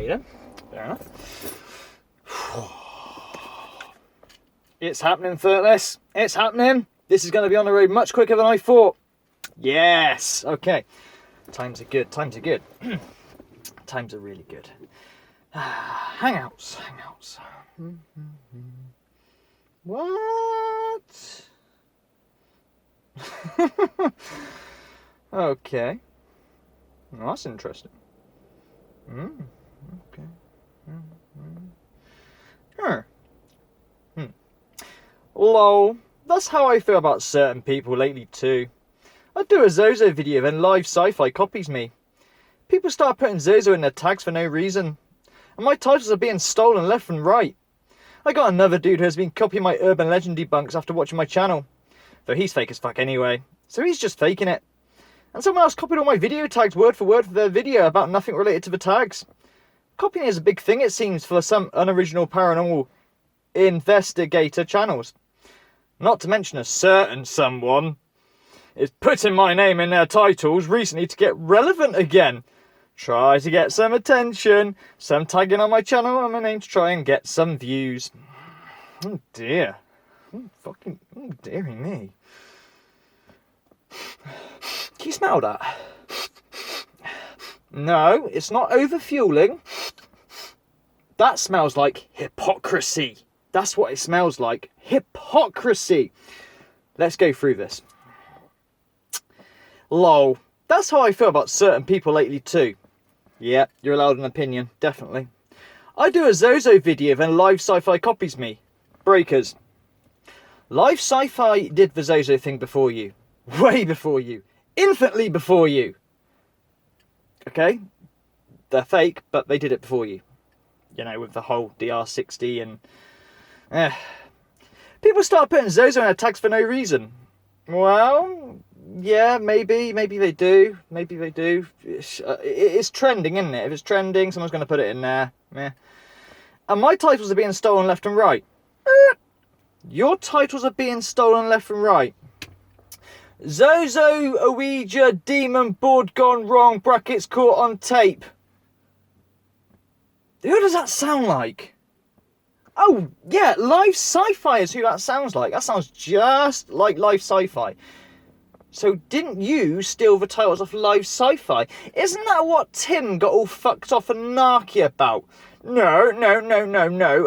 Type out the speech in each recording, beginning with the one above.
then. Fair enough. It's happening, Thirtless. It's happening. This is going to be on the road much quicker than I thought. Yes. Okay. Times are good. Times are good. Times are really good. Hangouts. Hangouts. What? Okay. Well, that's interesting. Okay. Huh. Lol. That's how I feel about certain people lately too. I do a Zozo video, then live sci-fi copies me. People start putting Zozo in their tags for no reason. And my titles are being stolen left and right. I got another dude who has been copying my urban legend debunks after watching my channel. Though he's fake as fuck anyway, so he's just faking it. And someone else copied all my video tags word for word for their video about nothing related to the tags. Copying is a big thing, it seems, for some unoriginal paranormal investigator channels. Not to mention a certain someone is putting my name in their titles recently to get relevant again. Try to get some attention, some tagging on my channel and my name to try and get some views. Oh dear. Oh dearie me. Can you smell that? No, it's not overfueling. That smells like hypocrisy. That's what it smells like. Hypocrisy. Let's go through this. Lol. That's how I feel about certain people lately too. Yeah, you're allowed an opinion, definitely. I do a Zozo video, then live sci-fi copies me. Breakers. Live sci-fi did the Zozo thing before you. Way before you. Infinitely before you. Okay? They're fake, but they did it before you. You know, with the whole DR60 and... People start putting Zozo in their tags for no reason. Well, yeah, maybe they do. Maybe they do. It's trending, isn't it? If it's trending, someone's going to put it in there. Yeah. And my titles are being stolen left and right. Your titles are being stolen left and right. Zozo, Ouija, Demon, Board Gone Wrong, brackets caught on tape. Who does that sound like? Oh, yeah, live sci-fi is who that sounds like. That sounds just like live sci-fi. So didn't you steal the titles off live sci-fi? Isn't that what Tim got all fucked off and narky about? No.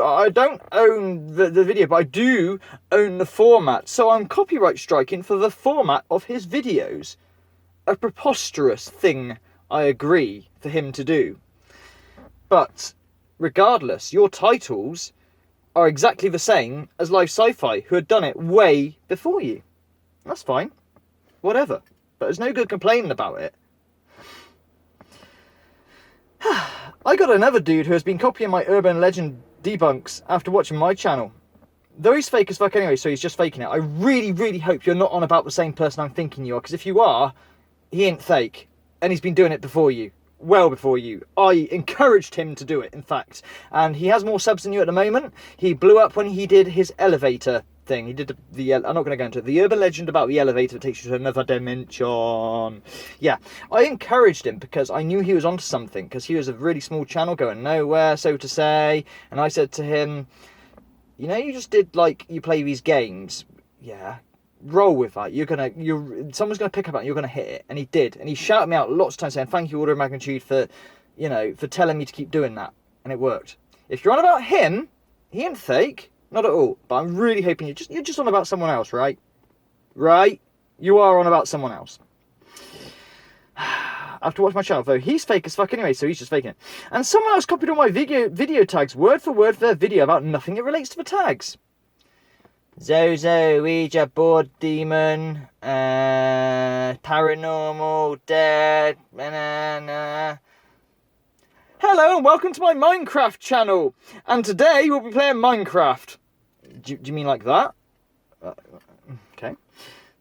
I don't own the video, but I do own the format. So I'm copyright striking for the format of his videos. A preposterous thing, I agree, for him to do. But regardless, your titles are exactly the same as live sci-fi, who had done it way before you. That's fine. Whatever. But there's no good complaining about it. I got another dude who has been copying my urban legend debunks after watching my channel. Though he's fake as fuck anyway, so he's just faking it. I really hope you're not on about the same person I'm thinking you are, because if you are, he ain't fake. And he's been doing it before you. Well before you. I encouraged him to do it, in fact. And he has more subs than you at the moment. He blew up when he did his elevator thing. He did the I'm not going to go into it. The urban legend about the elevator that takes you to another dimension. Yeah, I encouraged him because I knew he was onto something, because he was a really small channel going nowhere, so to say. And I said to him, you know, you just did, like, you play these games. Yeah, roll with that. Someone's gonna pick up and you're gonna hit it. And he did. And he shouted me out lots of times saying, thank you, order of magnitude, for, you know, for telling me to keep doing that. And it worked. If you're on about him, he ain't fake. Not at all. But I'm really hoping you're just on about someone else, right? Right? You are on about someone else. After watching my channel, though, he's fake as fuck anyway, so he's just faking it. And someone else copied all my video tags word for word for their video about nothing that relates to the tags. Zozo, Ouija, Board Demon, Paranormal, Dead, Hello and welcome to my Minecraft channel. And today we'll be playing Minecraft. Do you mean like that? Okay.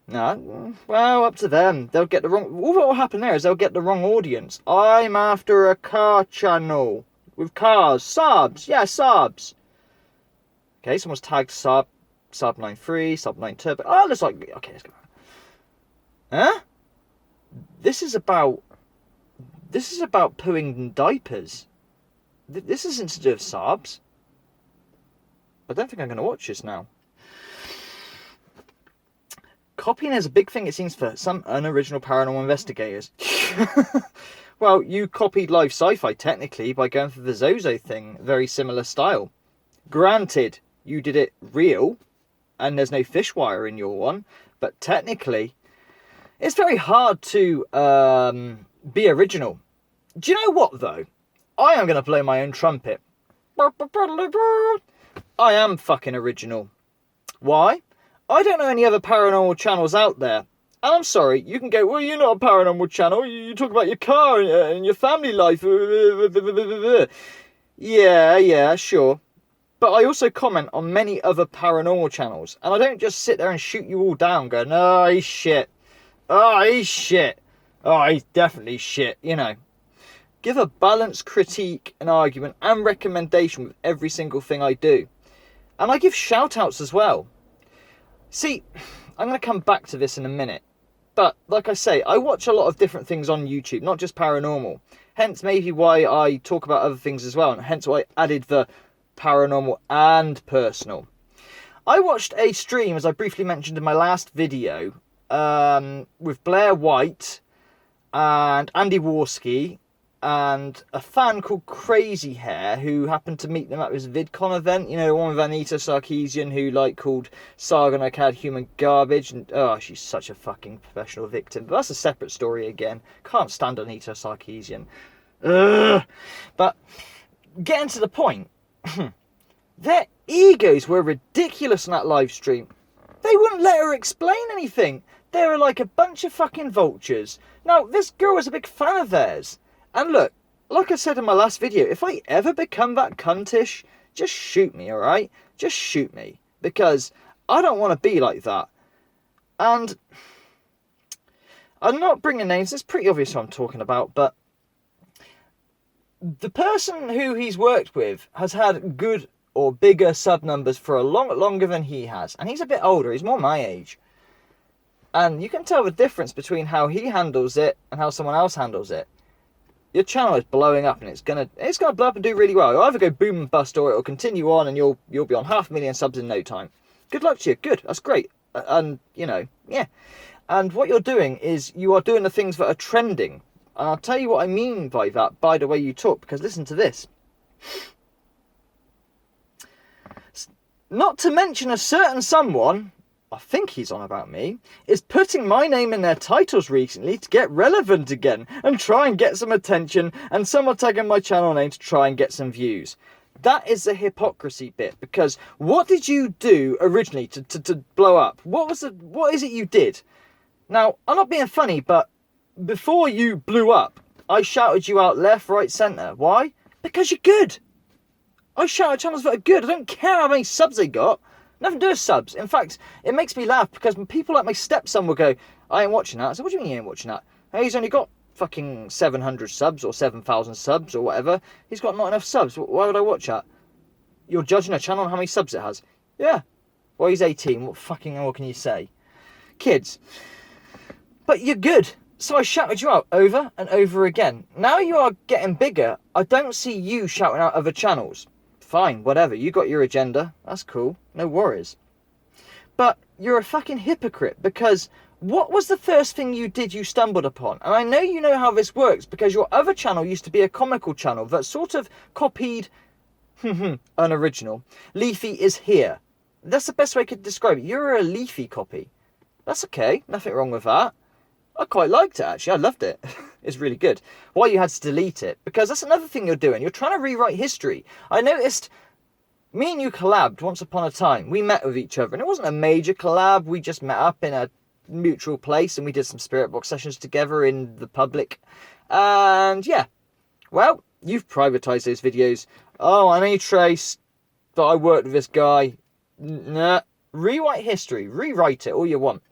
No, well, up to them. They'll get the wrong... All that will happen there is they'll get the wrong audience. I'm after a car channel. With cars. Subs. Yeah, subs. Okay, someone's tagged sub 93, sub 9 turbo. Oh, looks like... Okay, let's go. Huh? This is about pooing in diapers. This isn't to do with Saabs. I don't think I'm going to watch this now. Copying is a big thing, it seems, for some unoriginal paranormal investigators. Well, you copied live sci-fi, technically, by going for the Zozo thing. Very similar style. Granted, you did it real, and there's no fish wire in your one, but technically, it's very hard to be original. Do you know what, though? I am going to blow my own trumpet. I am fucking original. Why? I don't know any other paranormal channels out there. And I'm sorry, you can go, well, you're not a paranormal channel. You talk about your car and your family life. Yeah, sure. But I also comment on many other paranormal channels. And I don't just sit there and shoot you all down going, oh, he's shit. Oh, he's shit. Oh, he's definitely shit, you know. Give a balanced critique, an argument, and recommendation with every single thing I do. And I give shout-outs as well. See, I'm going to come back to this in a minute. But, like I say, I watch a lot of different things on YouTube, not just paranormal. Hence, maybe why I talk about other things as well, and hence why I added the paranormal and personal. I watched a stream, as I briefly mentioned in my last video, with Blair White and Andy Warski, and a fan called Crazy Hair, who happened to meet them at this VidCon event. You know, the one with Anita Sarkeesian, who, like, called Sargon had human garbage. And, oh, she's such a fucking professional victim. But that's a separate story again. Can't stand Anita Sarkeesian. Ugh. But, getting to the point, their egos were ridiculous on that live stream. They wouldn't let her explain anything. They were like a bunch of fucking vultures. Now, this girl was a big fan of theirs. And look, like I said in my last video, if I ever become that cuntish, just shoot me, alright? Just shoot me. Because I don't want to be like that. And I'm not bringing names, it's pretty obvious what I'm talking about, but the person who he's worked with has had good or bigger sub numbers for a lot longer than he has. And he's a bit older, he's more my age. And you can tell the difference between how he handles it and how someone else handles it. Your channel is blowing up, and it's gonna blow up and do really well. It'll either go boom and bust, or it'll continue on, and you'll be on 500,000 subs in no time. Good luck to you. Good, that's great. And you know, yeah. And what you're doing is you are doing the things that are trending. And I'll tell you what I mean by that, by the way you talk. Because listen to this. Not to mention a certain someone, I think he's on about me, is putting my name in their titles recently to get relevant again and try and get some attention, and some are tagging my channel name to try and get some views. That is the hypocrisy bit, because what did you do originally to blow up? What is it you did? Now, I'm not being funny, but before you blew up, I shouted you out left, right, centre. Why? Because you're good. I shout at channels that are good. I don't care how many subs they got. Nothing to do with subs. In fact, it makes me laugh because when people like my stepson will go, I ain't watching that. I said, what do you mean you ain't watching that? Hey, he's only got fucking 700 subs or 7,000 subs or whatever. He's got not enough subs. Why would I watch that? You're judging a channel on how many subs it has. Yeah. Well, he's 18. What fucking hell can you say? Kids. But you're good. So I shouted you out over and over again. Now you are getting bigger. I don't see you shouting out other channels. Fine, whatever. You got your agenda. That's cool. No worries. But you're a fucking hypocrite, because what was the first thing you did you stumbled upon? And I know you know how this works, because your other channel used to be a comical channel that sort of copied unoriginal. Leafy is here. That's the best way I could describe it. You're a Leafy copy. That's okay. Nothing wrong with that. I quite liked it, actually. I loved it. It's really good. Why you had to delete it? Because that's another thing you're doing. You're trying to rewrite history. I noticed me and you collabed once upon a time. We met with each other. And it wasn't a major collab. We just met up in a mutual place. And we did some spirit box sessions together in the public. And yeah. Well, you've privatized those videos. Oh, I need trace that I worked with this guy. Nah. Rewrite history. Rewrite it all you want.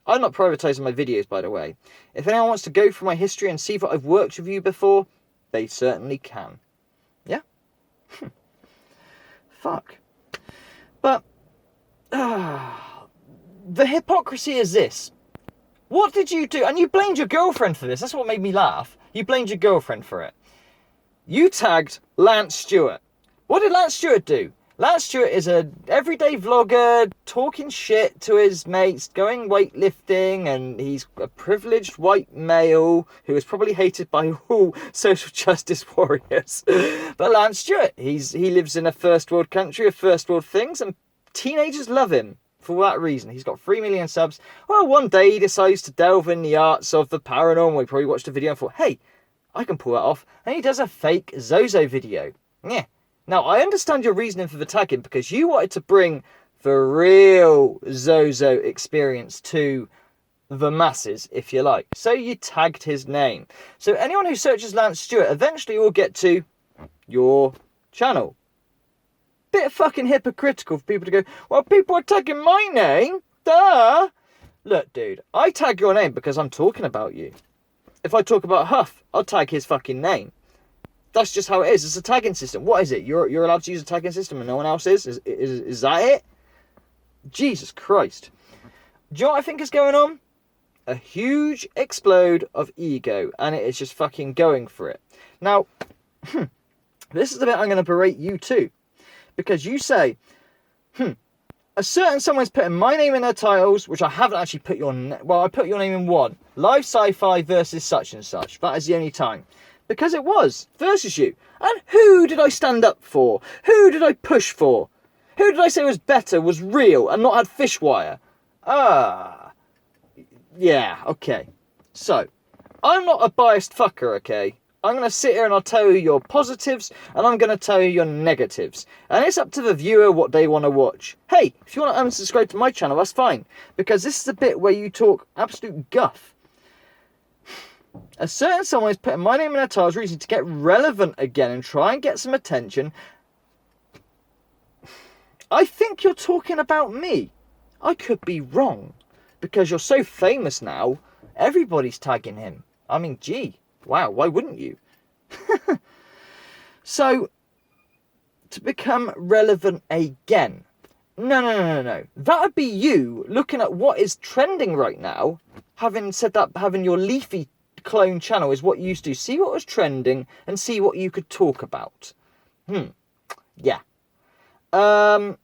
I'm not privatising my videos, by the way. If anyone wants to go through my history and see that I've worked with you before, they certainly can. Yeah? Fuck. But, the hypocrisy is this. What did you do? And you blamed your girlfriend for this. That's what made me laugh. You blamed your girlfriend for it. You tagged Lance Stewart. What did Lance Stewart do? Lance Stewart is a everyday vlogger talking shit to his mates, going weightlifting, and he's a privileged white male who is probably hated by all social justice warriors. But Lance Stewart, he lives in a first world country of first world things, and teenagers love him for that reason. He's got 3 million subs. Well, one day he decides to delve in the arts of the paranormal. He probably watched a video and thought, hey, I can pull that off. And he does a fake Zozo video. Yeah. Now, I understand your reasoning for the tagging because you wanted to bring the real Zozo experience to the masses, if you like. So you tagged his name. So anyone who searches Lance Stewart eventually will get to your channel. Bit fucking hypocritical for people to go, well, people are tagging my name. Duh. Look, dude, I tag your name because I'm talking about you. If I talk about Huff, I'll tag his fucking name. That's just how it is. It's a tagging system. What is it? You're allowed to use a tagging system and no one else is? Is that it? Jesus Christ. Do you know what I think is going on? A huge explode of ego, and it is just fucking going for it. Now, this is the bit I'm going to berate you too. Because you say, a certain someone's putting my name in their titles, which I haven't actually put your well, I put your name in one. Live Sci-Fi versus such and such. That is the only time. Because it was versus you. And who did I stand up for? Who did I push for? Who did I say was better, was real, and not had fish wire? Yeah, okay. So, I'm not a biased fucker, okay? I'm going to sit here and I'll tell you your positives, and I'm going to tell you your negatives. And it's up to the viewer what they want to watch. Hey, if you want to unsubscribe to my channel, that's fine. Because this is the bit where you talk absolute guff. A certain someone is putting my name in their titles reason to get relevant again and try and get some attention. I think you're talking about me. I could be wrong. Because you're so famous now, everybody's tagging him. I mean, gee, wow, why wouldn't you? So, to become relevant again. No. That would be you looking at what is trending right now, having said that, having your leafy clone channel is what you used to see what was trending and see what you could talk about. Yeah. I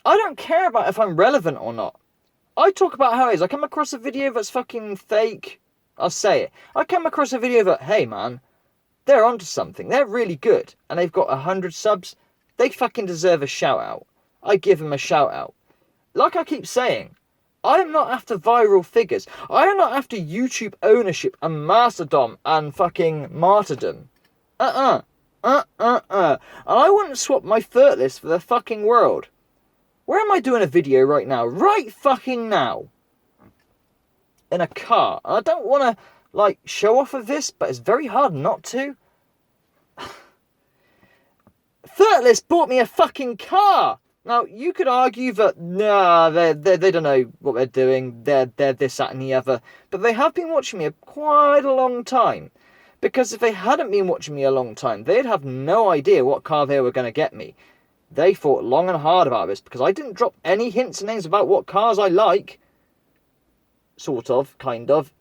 don't care about if I'm relevant or not. I talk about how it is. I come across a video that's fucking fake, I'll say it. I come across a video that, hey man, they're onto something. They're really good. And they've got 100 subs. They fucking deserve a shout out. I give them a shout out. Like I keep saying, I am not after viral figures. I am not after YouTube ownership and masterdom and fucking martyrdom. And I wouldn't swap my Furtless for the fucking world. Where am I doing a video right now? Right fucking now. In a car. I don't want to, like, show off of this, but it's very hard not to. Furtless bought me a fucking car. Now, you could argue that, nah, they don't know what they're doing. They're this, that, and the other. But they have been watching me quite a long time. Because if they hadn't been watching me a long time, they'd have no idea what car they were going to get me. They thought long and hard about this, because I didn't drop any hints and names about what cars I like. Sort of, kind of.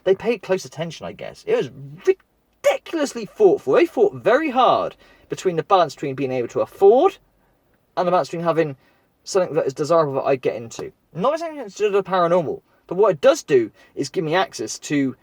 They paid close attention, I guess. It was ridiculously thoughtful. They thought very hard between the balance between being able to afford and the balance between having something that is desirable that I get into. Not anything to do with the paranormal, but what it does do is give me access to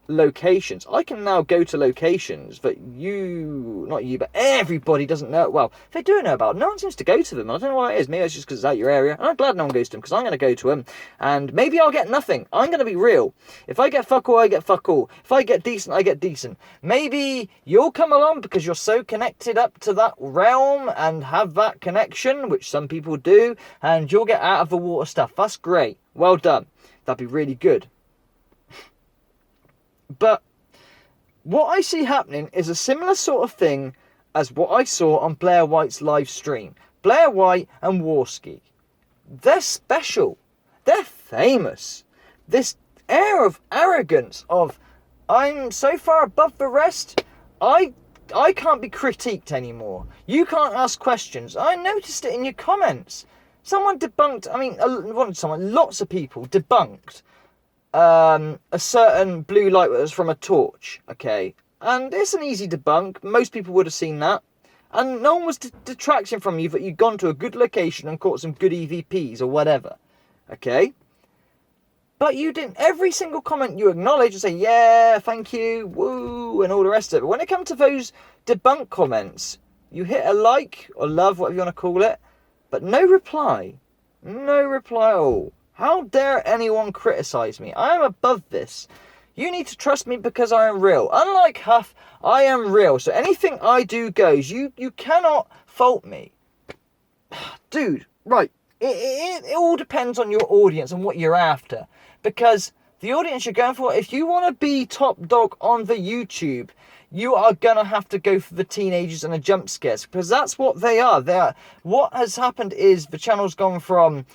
locations. I can now go to locations that not you, but everybody doesn't know. Well, they do know about. No one seems to go to them. I don't know why it is. Maybe it's just because it's out your area. And I'm glad no one goes to them, because I'm going to go to them. And maybe I'll get nothing. I'm going to be real. If I get fuck all, I get fuck all. If I get decent, I get decent. Maybe you'll come along because you're so connected up to that realm and have that connection, which some people do, and you'll get out of the water stuff. That's great. Well done. That'd be really good. But what I see happening is a similar sort of thing as what I saw on Blair White's live stream. Blair White and Warski. They're special. They're famous. This air of arrogance of, I'm so far above the rest, I can't be critiqued anymore. You can't ask questions. I noticed it in your comments. Someone debunked, lots of people debunked a certain blue light that was from a torch, okay? And it's an easy debunk. Most people would have seen that. And no one was detracting from you that you'd gone to a good location and caught some good EVPs or whatever. Okay? But you didn't. Every single comment you acknowledge and say, yeah, thank you, woo, and all the rest of it. But when it comes to those debunk comments, you hit a like or love, whatever you want to call it, but no reply. No reply at all. How dare anyone criticise me? I am above this. You need to trust me because I am real. Unlike Huff, I am real. So anything I do goes. You cannot fault me. Dude, right. It all depends on your audience and what you're after. Because the audience you're going for, if you want to be top dog on the YouTube, you are going to have to go for the teenagers and the jump scares. Because that's what they are. What has happened is the channel's gone from,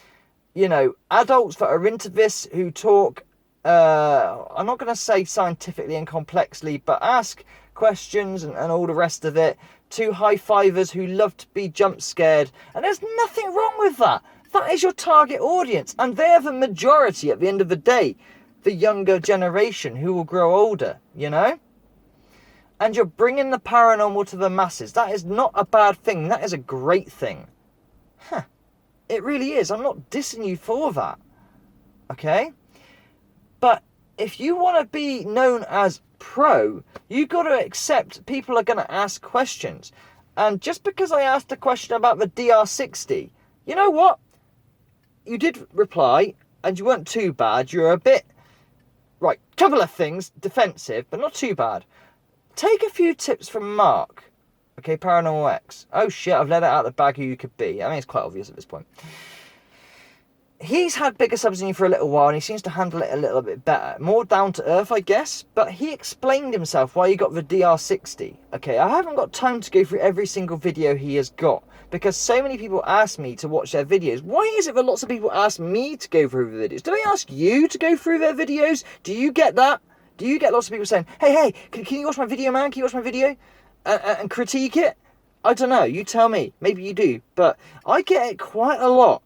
adults that are into this who talk, I'm not going to say scientifically and complexly, but ask questions and all the rest of it, to high-fivers who love to be jump scared. And there's nothing wrong with that. That is your target audience. And they're the majority at the end of the day. The younger generation who will grow older, And you're bringing the paranormal to the masses. That is not a bad thing. That is a great thing. It really is. I'm not dissing you for that. Okay? But if you want to be known as pro, you've got to accept people are going to ask questions. And just because I asked a question about the DR60, you know what? You did reply, and you weren't too bad. You're a bit, right, couple of things, defensive, but not too bad. Take a few tips from Mark, okay, Paranormal X. Oh shit, I've let it out of the bag who you could be. I mean, it's quite obvious at this point. He's had bigger subs than you for a little while, and he seems to handle it a little bit better. More down to earth, I guess, but he explained himself why he got the DR60. Okay, I haven't got time to go through every single video he has got, because so many people ask me to watch their videos. Why is it that lots of people ask me to go through the videos? Do they ask you to go through their videos? Do you get that? Do you get lots of people saying, hey, can you watch my video, man? Can you watch my video? And critique it? I don't know, you tell me. Maybe you do, but I get it quite a lot.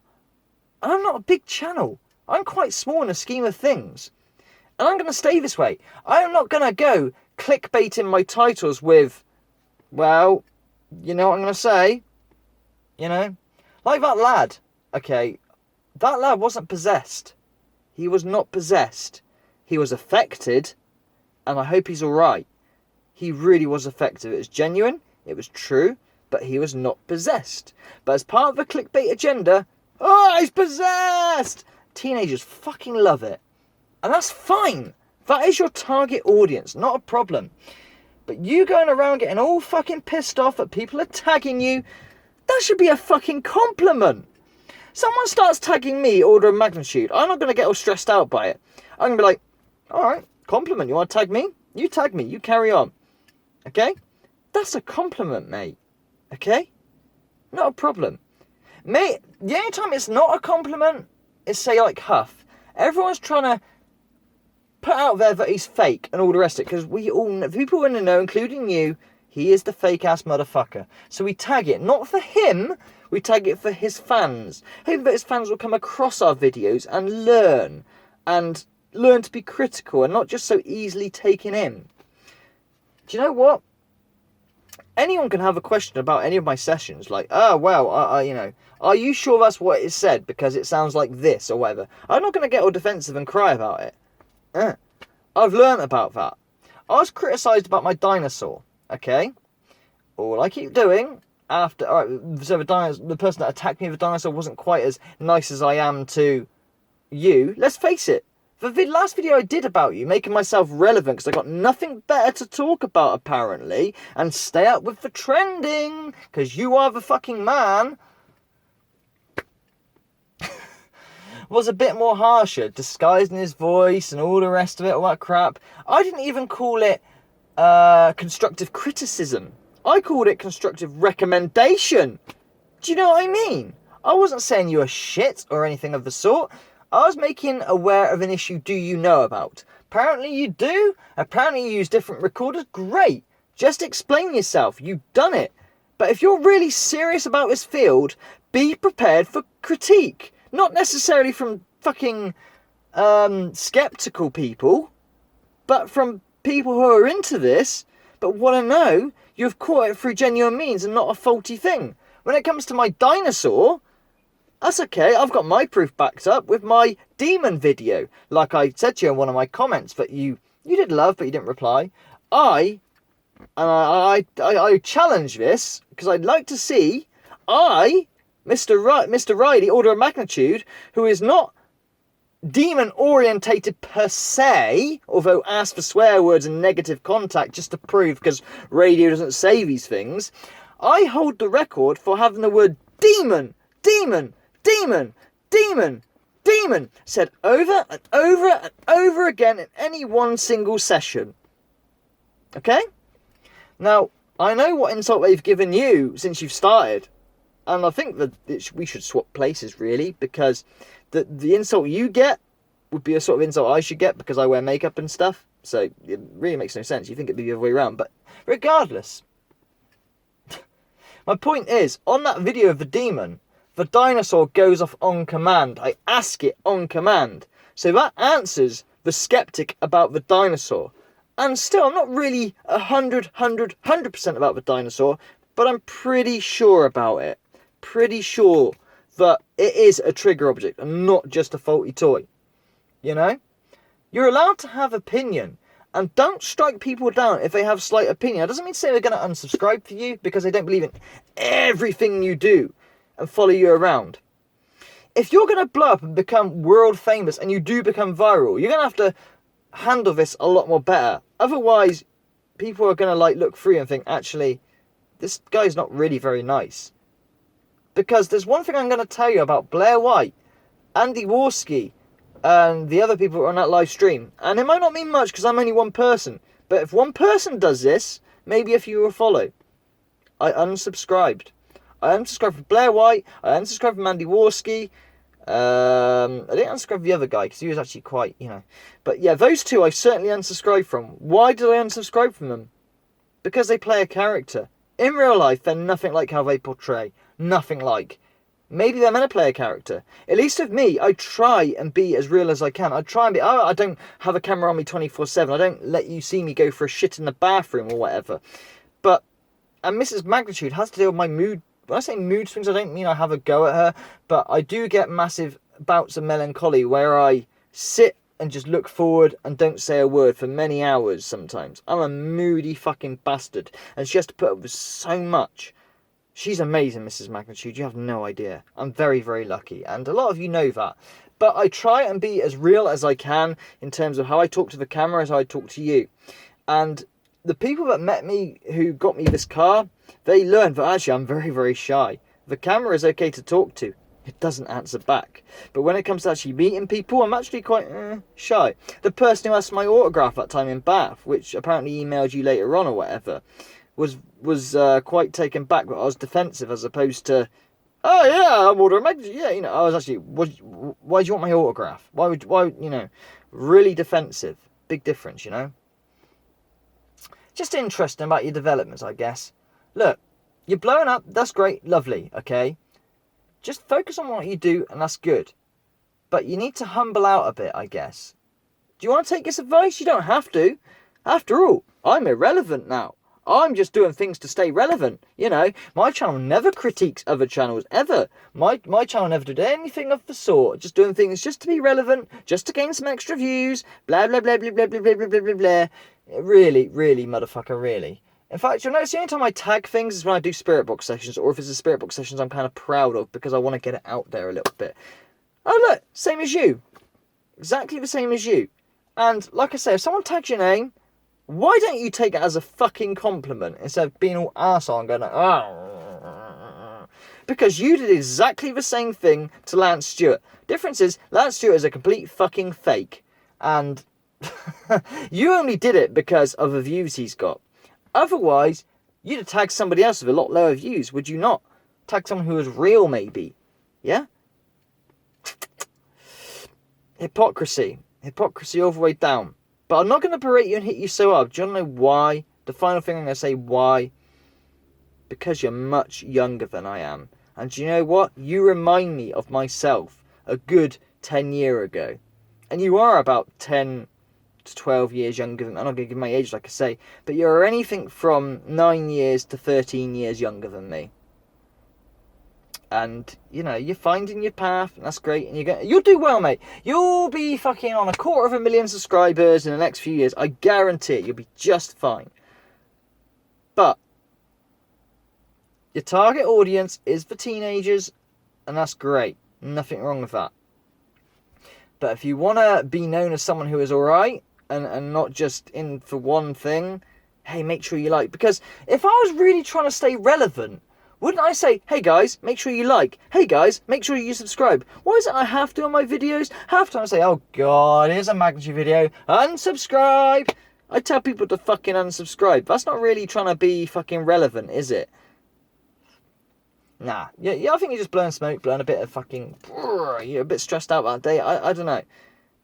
And I'm not a big channel. I'm quite small in the scheme of things. And I'm going to stay this way. I'm not going to go clickbaiting my titles with, well, you know what I'm going to say? Like that lad. Okay, that lad wasn't possessed. He was not possessed. He was affected, and I hope he's alright. He really was affected. It was genuine, it was true, but he was not possessed. But as part of the clickbait agenda, oh, he's possessed! Teenagers fucking love it. And that's fine. That is your target audience, not a problem. But you going around getting all fucking pissed off that people are tagging you, that should be a fucking compliment. Someone starts tagging me order of magnitude, I'm not going to get all stressed out by it. I'm going to be like, alright, compliment. You want to tag me? You tag me. You carry on. Okay? That's a compliment, mate. Okay? Not a problem. Mate, the only time it's not a compliment is, say, like Huff. Everyone's trying to put out there that he's fake and all the rest of it, because we all know, people in the know, including you, he is the fake-ass motherfucker. So we tag it, not for him, we tag it for his fans. Hoping that his fans will come across our videos and learn to be critical and not just so easily taken in. Do you know what? Anyone can have a question about any of my sessions, like, are you sure that's what it said because it sounds like this or whatever? I'm not going to get all defensive and cry about it. I've learnt about that. I was criticised about my dinosaur, okay? All I keep doing after... Alright, so the person that attacked me with the dinosaur wasn't quite as nice as I am to you. Let's face it. The last video I did about you, making myself relevant, because I got nothing better to talk about, apparently, and stay up with the trending, because you are the fucking man, was a bit more harsher, disguising his voice and all the rest of it, all that crap. I didn't even call it constructive criticism. I called it constructive recommendation. Do you know what I mean? I wasn't saying you were shit or anything of the sort. I was making aware of an issue do you know about. Apparently you do. Apparently you use different recorders. Great. Just explain yourself. You've done it. But if you're really serious about this field, be prepared for critique. Not necessarily from fucking skeptical people, but from people who are into this, but what I know, you've caught it through genuine means and not a faulty thing. When it comes to my dinosaur, that's okay. I've got my proof backed up with my demon video. Like I said to you in one of my comments that you did love, but you didn't reply. I challenge this because I'd like to see Mr. Riley, order of magnitude, who is not demon orientated per se, although asked for swear words and negative contact just to prove, because radio doesn't say these things. I hold the record for having the word demon said over and over and over again in any one single session. Okay? Now, I know what insult they've given you since you've started, and I think that we should swap places, really, because the insult you get would be a sort of insult I should get because I wear makeup and stuff, so it really makes no sense. You think it'd be the other way around, but regardless, my point is, on that video of the demon, the dinosaur goes off on command. I ask it on command. So that answers the skeptic about the dinosaur. And still, I'm not really 100% about the dinosaur, but I'm pretty sure about it. Pretty sure that it is a trigger object and not just a faulty toy. You know? You're allowed to have opinion. And don't strike people down if they have slight opinion. It doesn't mean to say they're going to unsubscribe for you because they don't believe in everything you do and follow you around. If you're going to blow up and become world famous and you do become viral, you're going to have to handle this a lot more better. Otherwise, people are going to look through and think, actually, this guy's not really very nice. Because there's one thing I'm going to tell you about Blair White, Andy Warski, and the other people on that live stream. And it might not mean much because I'm only one person. But if one person does this, maybe a few will follow. I unsubscribed. I unsubscribed from Blair White. I unsubscribed from Andy Warski. I didn't unsubscribe from the other guy because he was actually quite, But yeah, those two I certainly unsubscribed from. Why did I unsubscribe from them? Because they play a character. In real life, they're nothing like how they portray. Nothing like. Maybe they're meant to play a character. At least with me, I try and be as real as I can. I try and be... I don't have a camera on me 24/7. I don't let you see me go for a shit in the bathroom or whatever. And Mrs. Magnitude has to deal with my mood. When I say mood swings, I don't mean I have a go at her. But I do get massive bouts of melancholy where I sit and just look forward and don't say a word for many hours sometimes. I'm a moody fucking bastard. And she has to put up with so much. She's amazing, Mrs. Magnitude. You have no idea. I'm very, very lucky. And a lot of you know that. But I try and be as real as I can in terms of how I talk to the camera as I talk to you. And the people that met me who got me this car, they learned that actually I'm very, very shy. The camera is okay to talk to. It doesn't answer back. But when it comes to actually meeting people, I'm actually quite shy. The person who asked my autograph that time in Bath, which apparently emailed you later on or whatever, was quite taken back, but I was defensive as opposed to, oh yeah, I'm order magnitude. Yeah, I was actually, why do you want my autograph? Why, really defensive. Big difference, Just interesting about your developments, I guess. Look, you're blowing up, that's great, lovely, okay? Just focus on what you do, and that's good. But you need to humble out a bit, I guess. Do you want to take this advice? You don't have to. After all, I'm irrelevant now. I'm just doing things to stay relevant, My channel never critiques other channels, ever. My channel never did anything of the sort. Just doing things just to be relevant, just to gain some extra views, blah, blah, blah, blah, blah, blah, blah, blah, blah, blah. Really, really, motherfucker, really. In fact, you'll notice the only time I tag things is when I do spirit box sessions, or if it's the spirit box sessions I'm kind of proud of because I want to get it out there a little bit. Oh, look, same as you. Exactly the same as you. And like I say, if someone tags your name, why don't you take it as a fucking compliment instead of being all arsehole and going, oh. Because you did exactly the same thing to Lance Stewart. Difference is, Lance Stewart is a complete fucking fake. And you only did it because of the views he's got. Otherwise, you'd have tagged somebody else with a lot lower views, would you not? Tag someone who was real, maybe. Yeah? Hypocrisy. Hypocrisy all the way down. But I'm not going to berate you and hit you so hard. Do you want to know why? The final thing I'm going to say, why? Because you're much younger than I am. And do you know what? You remind me of myself a good 10 years ago. And you are about 10 to 12 years younger than... I'm not going to give my age, like I say. But you're anything from 9 years to 13 years younger than me. And, you know, you're finding your path, and that's great. And you'll do well, mate. You'll be fucking on 250,000 subscribers in the next few years. I guarantee it. You'll be just fine. But your target audience is for teenagers, and that's great. Nothing wrong with that. But if you want to be known as someone who is alright, and not just in for one thing, hey, make sure you like. Because if I was really trying to stay relevant, wouldn't I say, hey guys, make sure you like. Hey guys, make sure you subscribe. Why is it I have to on my videos? Half the time I say, oh God, here's a magnitude video. Unsubscribe. I tell people to fucking unsubscribe. That's not really trying to be fucking relevant, is it? Nah. Yeah, I think you're just blowing smoke, blowing a bit of fucking... You're a bit stressed out that day. I don't know.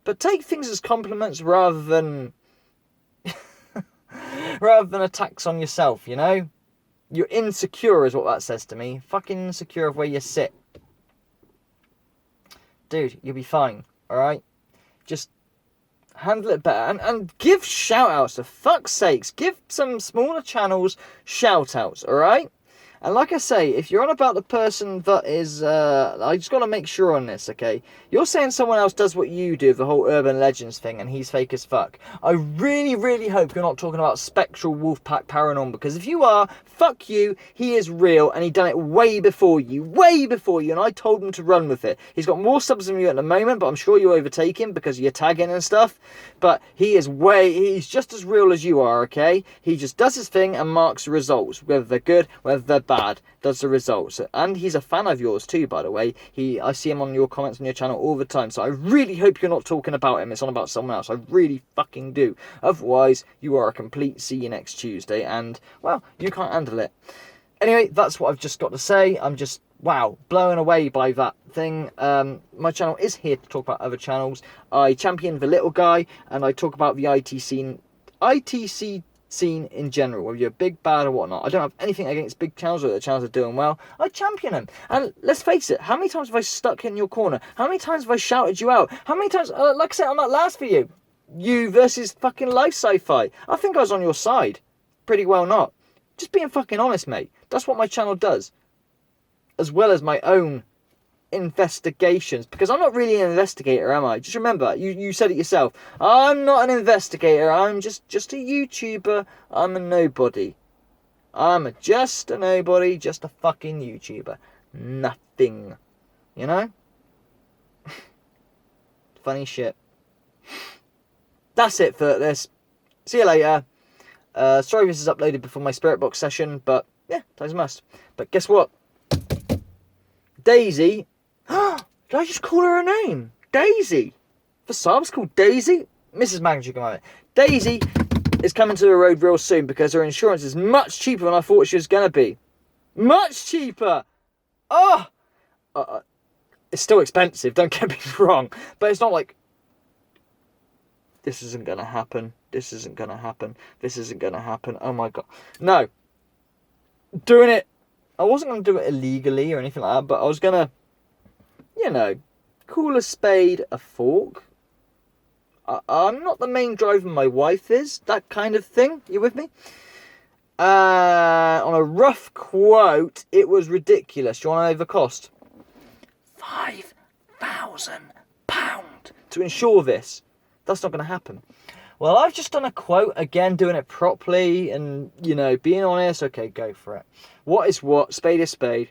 But take things as compliments rather than... rather than attacks on yourself, you know? You're insecure is what that says to me. Fucking insecure of where you sit. Dude, you'll be fine, alright? Just handle it better. And give shout-outs, for fuck's sakes. Give some smaller channels shout-outs, alright? And like I say, if you're on about the person that is... I just got to make sure on this, okay? You're saying someone else does what you do, the whole urban legends thing, and he's fake as fuck. I really, really hope you're not talking about Spectral Wolfpack Paranormal, because if you are, fuck you, he is real, and he done it way before you, and I told him to run with it. He's got more subs than you at the moment, but I'm sure you overtake him because you're tagging and stuff. But he's just as real as you are, okay? He just does his thing and marks the results, whether they're good, whether they're bad, does the results. And he's a fan of yours too, by the way. I see him on your comments on your channel all the time, so I really hope you're not talking about him. It's on about someone else. I really fucking do. Otherwise, you are a complete see you next Tuesday, and, well, you can't handle it. Anyway, that's what I've just got to say. I'm just, wow, blown away by that thing. My channel is here to talk about other channels. I champion the little guy, and I talk about the ITC scene in general, whether you're big, bad or whatnot. I don't have anything against big channels or the channels are doing well. I champion them. And let's face it, how many times have I stuck in your corner? How many times have I shouted you out? How many times, like I said on that last video, you versus fucking Life Sci-Fi, I think I was on your side. Pretty well not. Just being fucking honest, mate. That's what my channel does. As well as my own investigations, because I'm not really an investigator, am I? Just remember, you said it yourself. I'm not an investigator. I'm just a YouTuber. I'm a nobody. I'm just a nobody, just a fucking YouTuber. Nothing. You know? Funny shit. That's it for this. See you later. Sorry this is uploaded before my Spirit Box session, but yeah, time's a must. But guess what? Daisy. Did I just call her a name? Daisy. For subs called Daisy? Mrs. Magnitude, come on. Daisy is coming to the road real soon because her insurance is much cheaper than I thought she was going to be. Much cheaper! Oh! It's still expensive, don't get me wrong. But it's not like, this isn't going to happen. This isn't going to happen. This isn't going to happen. Oh my God. No. Doing it. I wasn't going to do it illegally or anything like that, but I was going to, you know, call a spade a fork. I'm not the main driver, my wife is. That kind of thing. You with me? On a rough quote, it was ridiculous. Do you want to know the cost? £5,000 to insure this. That's not going to happen. Well, I've just done a quote, again, doing it properly and, you know, being honest. Okay, go for it. What is what? Spade is spade.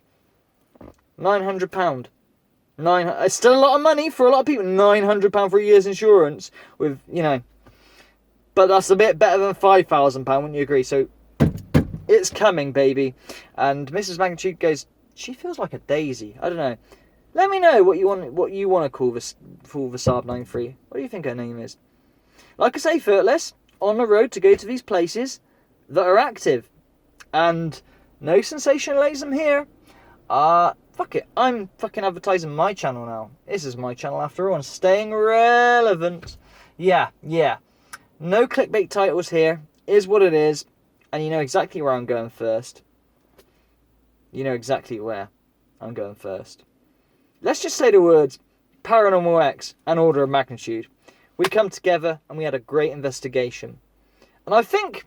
£900. It's still a lot of money for a lot of people. £900 for a year's insurance with, you know. But that's a bit better than £5,000, wouldn't you agree? So, it's coming, baby. And Mrs. Magnitude goes, she feels like a daisy. I don't know. Let me know what you want to call this for the Saab 93. What do you think her name is? Like I say, Furtless, on the road to go to these places that are active. And no sensationalism here. Fuck it. I'm fucking advertising my channel now. This is my channel after all, and staying relevant. Yeah. No clickbait titles here. Is what it is. And you know exactly where I'm going first. You know exactly where I'm going first. Let's just say the words Paranormal X and Order of Magnitude. We come together and we had a great investigation. And I think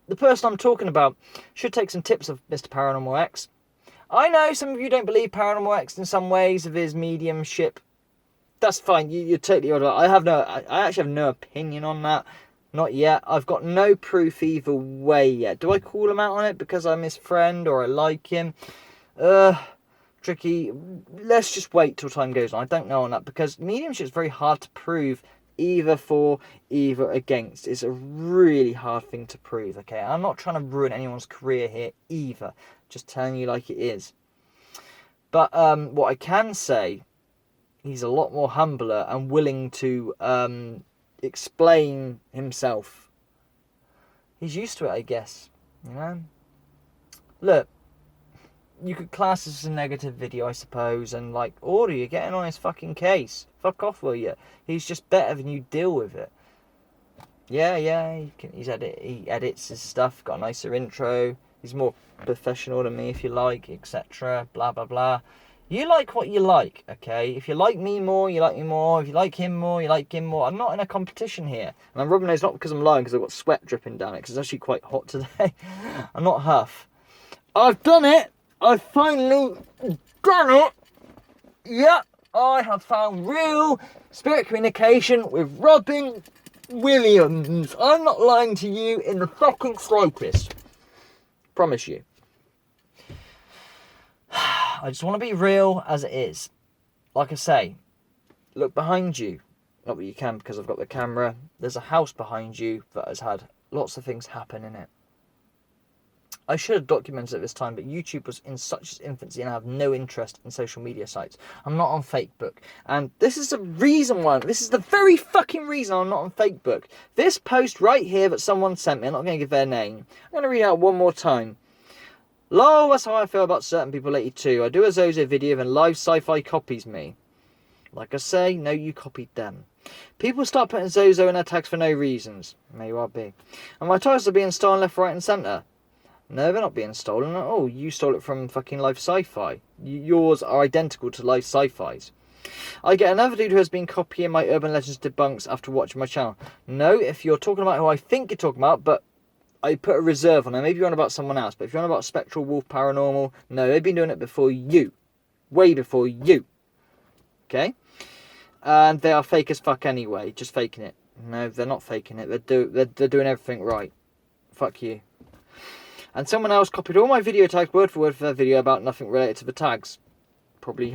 the person I'm talking about should take some tips of Mr. Paranormal X. I know some of you don't believe Paranormal X in some ways of his mediumship. That's fine. You're totally right. I actually have no opinion on that. Not yet. I've got no proof either way yet. Do I call him out on it because I'm his friend or I like him? Tricky. Let's just wait till time goes on. I don't know on that because mediumship is very hard to prove either for, either against. It's a really hard thing to prove, okay? I'm not trying to ruin anyone's career here either. Just telling you like it is. But what I can say, he's a lot more humbler and willing to explain himself. He's used to it, I guess. You know? Look, you could class this as a negative video, I suppose, and like, order, you're getting on his fucking case. Fuck off, will you? He's just better than you, deal with it. Yeah, he edits his stuff, got a nicer intro. He's more professional than me, if you like, etc. Blah, blah, blah. You like what you like, okay? If you like me more, you like me more. If you like him more, you like him more. I'm not in a competition here. And I'm rubbing nose not because I'm lying, because I've got sweat dripping down it, because it's actually quite hot today. I'm not huff. I've done it! I've finally done it! Yep, I have found real spirit communication with Robin Williams. I'm not lying to you in the fucking slightest. Promise you. I just want to be real as it is. Like I say, look behind you. Not that you can because I've got the camera. There's a house behind you that has had lots of things happen in it. I should have documented it this time, but YouTube was in such its infancy and I have no interest in social media sites. I'm not on Facebook. And this is the reason why. This is the very fucking reason I'm not on Facebook. This post right here that someone sent me, I'm not going to give their name. I'm going to read it out one more time. Lol, that's how I feel about certain people lately too. I do a Zozo video and live sci-fi copies me. Like I say, no, you copied them. People start putting Zozo in their tags for no reasons. May well be. And my titles are being stolen left, right and centre. No, they're not being stolen at all. You stole it from fucking Live Sci-Fi. Yours are identical to Live Sci-Fi's. I get another dude who has been copying my Urban Legends debunks after watching my channel. No, if you're talking about who I think you're talking about, but I put a reserve on it. Maybe you're on about someone else. But if you're on about Spectral Wolf Paranormal, no, they've been doing it before you. Way before you. Okay? And they are fake as fuck anyway. Just faking it. No, they're not faking it. They're doing everything right. Fuck you. And someone else copied all my video tags word for word for their video about nothing related to the tags. Probably